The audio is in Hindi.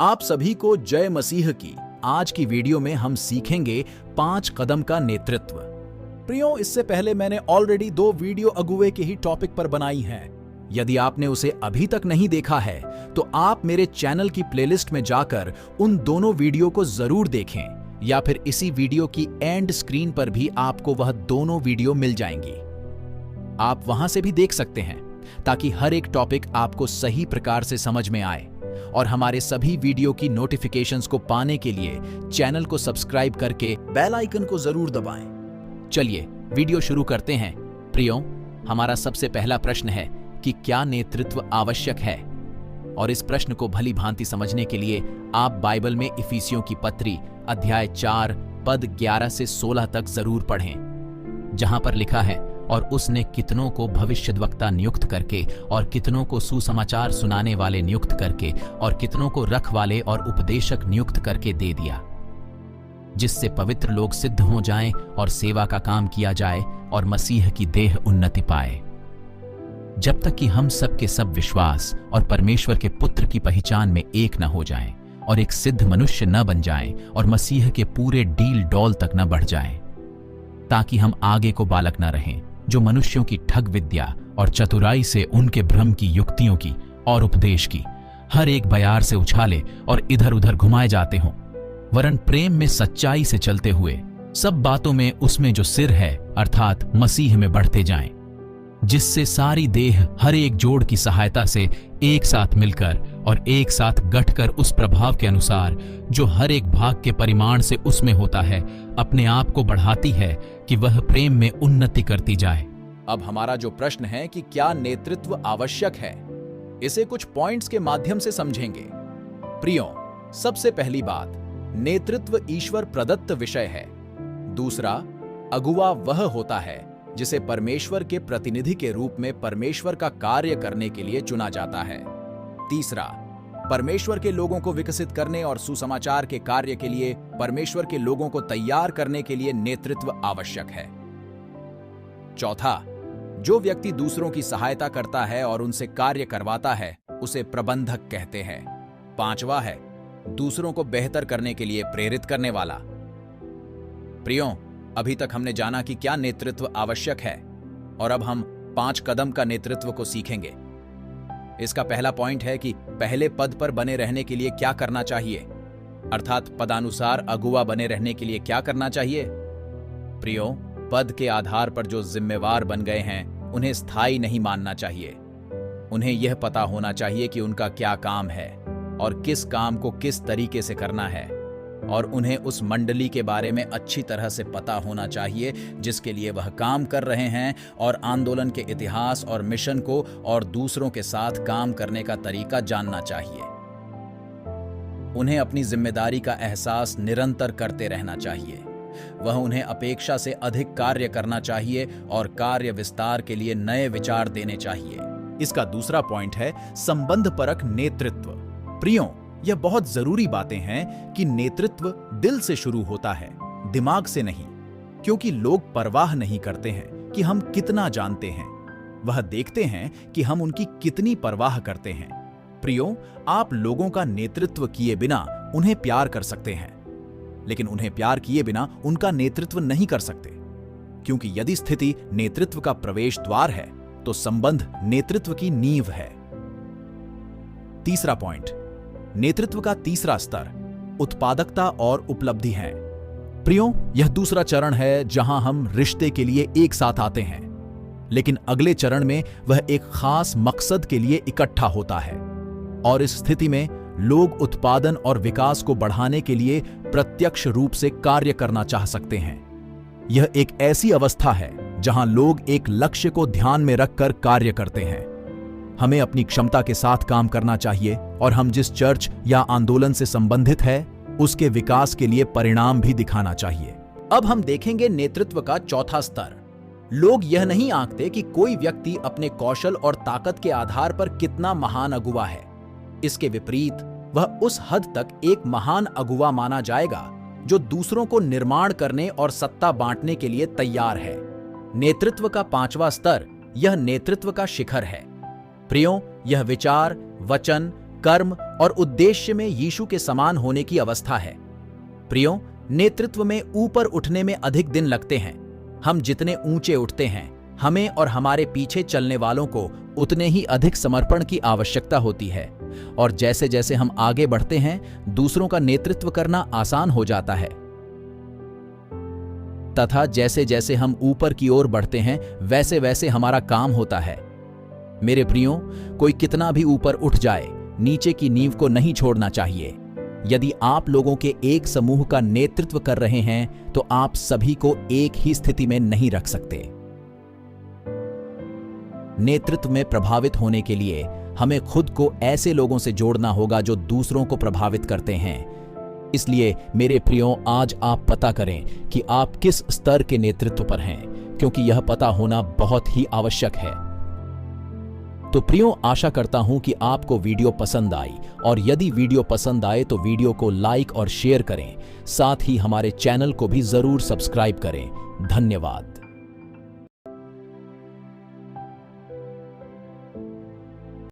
आप सभी को जय मसीह की। आज की वीडियो में हम सीखेंगे 5 कदम का नेतृत्व। प्रियो, इससे पहले मैंने ऑलरेडी 2 वीडियो अगुवे के ही टॉपिक पर बनाई हैं। यदि आपने उसे अभी तक नहीं देखा है तो आप मेरे चैनल की प्लेलिस्ट में जाकर उन दोनों वीडियो को जरूर देखें, या फिर इसी वीडियो की एंड स्क्रीन पर भी आपको वह दोनों वीडियो मिल जाएंगी। आप वहां से भी देख सकते हैं ताकि हर एक टॉपिक आपको सही प्रकार से समझ में आए। और हमारे सभी वीडियो की नोटिफिकेशंस को पाने के लिए चैनल को सब्सक्राइब करके बेल आइकन को जरूर दबाएं। चलिए वीडियो शुरू करते हैं। प्रियो, हमारा सबसे पहला प्रश्न है कि क्या नेतृत्व आवश्यक है? और इस प्रश्न को भली भांति समझने के लिए आप बाइबल में इफिसियों की पत्री अध्याय 4 पद 11 से 16 तक जरूर पढ़ें, जहां पर लिखा है, और उसने कितनों को भविष्यद्वक्ता नियुक्त करके, और कितनों को सुसमाचार सुनाने वाले नियुक्त करके, और कितनों को रखवाले और उपदेशक नियुक्त करके दे दिया, जिससे पवित्र लोग सिद्ध हो जाएं और सेवा का काम किया जाए और मसीह की देह उन्नति पाए, जब तक कि हम सब के सब विश्वास और परमेश्वर के पुत्र की पहचान में एक न हो जाएं और एक सिद्ध मनुष्य न बन जाएं और मसीह के पूरे डील डौल तक न बढ़ जाएं, ताकि हम आगे को बालक न रहें, जो मनुष्यों की ठग विद्या और चतुराई से उनके भ्रम की युक्तियों की और उपदेश की हर एक बयार से उछाले और इधर उधर घुमाए जाते हों, वरन प्रेम में सच्चाई से चलते हुए सब बातों में उसमें जो सिर है अर्थात मसीह में बढ़ते जाएं, जिससे सारी देह हर एक जोड़ की सहायता से एक साथ मिलकर और एक साथ गठकर उस प्रभाव के अनुसार जो हर एक भाग के परिमाण से उसमें होता है, अपने आप को बढ़ाती है कि वह प्रेम में उन्नति करती जाए। अब हमारा जो प्रश्न है कि क्या नेतृत्व आवश्यक है, इसे कुछ पॉइंट्स के माध्यम से समझेंगे। प्रियो, सबसे पहली बात, नेतृत्व ईश्वर प्रदत्त विषय है। दूसरा, अगुवा वह होता है जिसे परमेश्वर के प्रतिनिधि के रूप में परमेश्वर का कार्य करने के लिए चुना जाता है। तीसरा, परमेश्वर के लोगों को विकसित करने और सुसमाचार के कार्य के लिए परमेश्वर के लोगों को तैयार करने के लिए नेतृत्व आवश्यक है। चौथा, जो व्यक्ति दूसरों की सहायता करता है और उनसे कार्य करवाता है उसे प्रबंधक कहते हैं। पांचवा है, दूसरों को बेहतर करने के लिए प्रेरित करने वाला। प्रियो, अभी तक हमने जाना कि क्या नेतृत्व आवश्यक है, और अब हम 5 कदम का नेतृत्व को सीखेंगे। इसका पहला पॉइंट है कि पहले पद पर बने रहने के लिए क्या करना चाहिए, अर्थात पदानुसार अगुवा बने रहने के लिए क्या करना चाहिए। प्रियो, पद के आधार पर जो जिम्मेवार बन गए हैं उन्हें स्थायी नहीं मानना चाहिए। उन्हें यह पता होना चाहिए कि उनका क्या काम है और किस काम को किस तरीके से करना है, और उन्हें उस मंडली के बारे में अच्छी तरह से पता होना चाहिए जिसके लिए वह काम कर रहे हैं, और आंदोलन के इतिहास और मिशन को और दूसरों के साथ काम करने का तरीका जानना चाहिए। उन्हें अपनी जिम्मेदारी का एहसास निरंतर करते रहना चाहिए। वह उन्हें अपेक्षा से अधिक कार्य करना चाहिए और कार्य विस्तार के लिए नए विचार देने चाहिए। इसका दूसरा पॉइंट है संबंधपरक नेतृत्व। प्रियो, यह बहुत जरूरी बातें हैं कि नेतृत्व दिल से शुरू होता है, दिमाग से नहीं, क्योंकि लोग परवाह नहीं करते हैं कि हम कितना जानते हैं, वह देखते हैं कि हम उनकी कितनी परवाह करते हैं। प्रियो, आप लोगों का नेतृत्व किए बिना उन्हें प्यार कर सकते हैं, लेकिन उन्हें प्यार किए बिना उनका नेतृत्व नहीं कर सकते, क्योंकि यदि स्थिति नेतृत्व का प्रवेश द्वार है तो संबंध नेतृत्व की नींव है। तीसरा पॉइंट, नेतृत्व का तीसरा स्तर उत्पादकता और उपलब्धि है। प्रियो, यह दूसरा चरण है जहां हम रिश्ते के लिए एक साथ आते हैं, लेकिन अगले चरण में वह एक खास मकसद के लिए इकट्ठा होता है, और इस स्थिति में लोग उत्पादन और विकास को बढ़ाने के लिए प्रत्यक्ष रूप से कार्य करना चाह सकते हैं। यह एक ऐसी अवस्था है जहां लोग एक लक्ष्य को ध्यान में रखकर कार्य करते हैं। हमें अपनी क्षमता के साथ काम करना चाहिए, और हम जिस चर्च या आंदोलन से संबंधित है उसके विकास के लिए परिणाम भी दिखाना चाहिए। अब हम देखेंगे नेतृत्व का चौथा स्तर। लोग यह नहीं आंकते कि कोई व्यक्ति अपने कौशल और ताकत के आधार पर कितना महान अगुवा है। इसके विपरीत वह उस हद तक एक महान अगुवा माना जाएगा जो दूसरों को निर्माण करने और सत्ता बांटने के लिए तैयार है। नेतृत्व का 5वां स्तर, यह नेतृत्व का शिखर है। प्रियो, यह विचार, वचन, कर्म और उद्देश्य में यीशु के समान होने की अवस्था है। प्रियो, नेतृत्व में ऊपर उठने में अधिक दिन लगते हैं। हम जितने ऊंचे उठते हैं, हमें और हमारे पीछे चलने वालों को उतने ही अधिक समर्पण की आवश्यकता होती है। और जैसे जैसे हम आगे बढ़ते हैं, दूसरों का नेतृत्व करना आसान हो जाता है, तथा जैसे जैसे हम ऊपर की ओर बढ़ते हैं, वैसे वैसे हमारा काम होता है। मेरे प्रियो, कोई कितना भी ऊपर उठ जाए, नीचे की नींव को नहीं छोड़ना चाहिए। यदि आप लोगों के एक समूह का नेतृत्व कर रहे हैं, तो आप सभी को एक ही स्थिति में नहीं रख सकते। नेतृत्व में प्रभावित होने के लिए हमें खुद को ऐसे लोगों से जोड़ना होगा जो दूसरों को प्रभावित करते हैं। इसलिए मेरे प्रियो, आज आप पता करें कि आप किस स्तर के नेतृत्व पर हैं, क्योंकि यह पता होना बहुत ही आवश्यक है। तो प्रियो, आशा करता हूं कि आपको वीडियो पसंद आई, और यदि वीडियो पसंद आए तो वीडियो को लाइक और शेयर करें। साथ ही हमारे चैनल को भी जरूर सब्सक्राइब करें। धन्यवाद।